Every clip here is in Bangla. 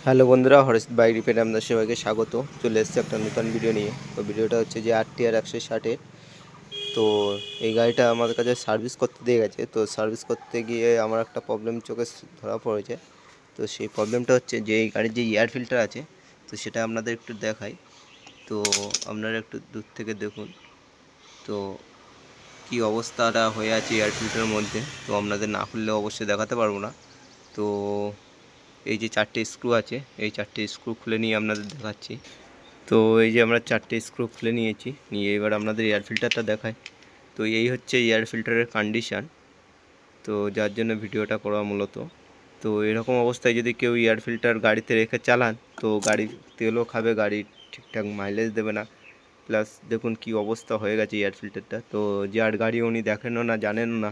হ্যালো বন্ধুরা, হরিশ বাইক রিপেয়ারে আপনাদের সবাইকে স্বাগত। চলে এসেছে একটা নতুন ভিডিও নিয়ে। তো ভিডিওটা হচ্ছে যে RTR 160। তো এই গাড়িটা আমাদের কাছে সার্ভিস করতে দিয়ে গেছে। তো সার্ভিস করতে গিয়ে আমার একটা প্রবলেম চোখে ধরা পড়েছে। তো সেই প্রবলেমটা হচ্ছে যে এই গাড়ির যে এয়ার ফিল্টার আছে, তো সেটা আপনাদের একটু দেখাই। তো আপনারা একটু দূর থেকে দেখুন তো কি অবস্থাটা হয়ে আছে এয়ার ফিল্টারের মধ্যে। তো আপনাদের না খুললে অবশ্যই দেখাতে পারবো না। তো এই যে 4টে স্ক্রু আছে, এই 4টে স্ক্রু খুলে নিয়ে আপনাদের দেখাচ্ছি। তো এই যে আমরা 4টে স্ক্রু খুলে নিয়েছি, নিয়ে এবার আপনাদের এয়ার ফিল্টারটা দেখাই। তো এই হচ্ছে এয়ার ফিল্টারের কন্ডিশান, তো যার জন্য ভিডিওটা করা মূলত। তো এরকম অবস্থায় যদি কেউ এয়ার ফিল্টার গাড়িতে রেখে চালান, তো গাড়ি তেলও খাবে, গাড়ি ঠিকঠাক মাইলেজ দেবে না। প্লাস দেখুন কি অবস্থা হয়ে গেছে এয়ার ফিল্টারটা। তো যার গাড়ি উনি দেখেনও না, জানেনও না।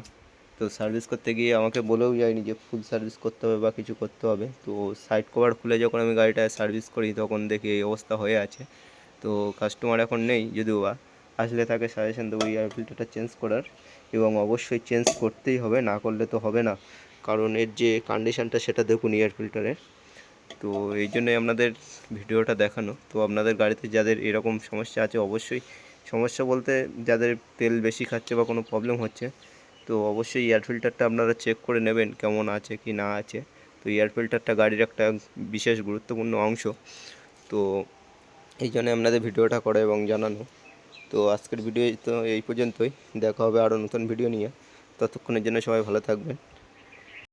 তো সার্ভিস করতে গিয়ে আমাকে বলেও যায়নি যে ফুল সার্ভিস করতে হবে বা কিছু করতে হবে। তো সাইড কভার খুলে যখন আমি গাড়িটা সার্ভিস করি, তখন দেখি এই অবস্থা হয়ে আছে। তো কাস্টমার এখন নেই, যদিও বা আসলে তাকে সাজেশন দেবো এয়ার ফিল্টারটা চেঞ্জ করার, এবং অবশ্যই চেঞ্জ করতেই হবে, না করলে তো হবে না। কারণ এর যে কন্ডিশানটা সেটা দেখুন এয়ার ফিল্টারের। তো এই জন্যই আপনাদের ভিডিওটা দেখানো। তো আপনাদের গাড়িতে যাদের এরকম সমস্যা আছে, অবশ্যই সমস্যা বলতে যাদের তেল বেশি খাচ্ছে বা কোনো প্রবলেম হচ্ছে, তো অবশ্যই এয়ার ফিল্টারটা আপনারা চেক করে নেবেন কেমন আছে কি না আছে। তো এয়ার ফিল্টারটা গাড়ির একটা বিশেষ গুরুত্বপূর্ণ অংশ। তো এই জন্য আপনাদের ভিডিওটা করা এবং জানানো। তো আজকের ভিডিও তো এই পর্যন্তই। দেখা হবে আরও নতুন ভিডিও নিয়ে। ততক্ষণের জন্য সবাই ভালো থাকবেন।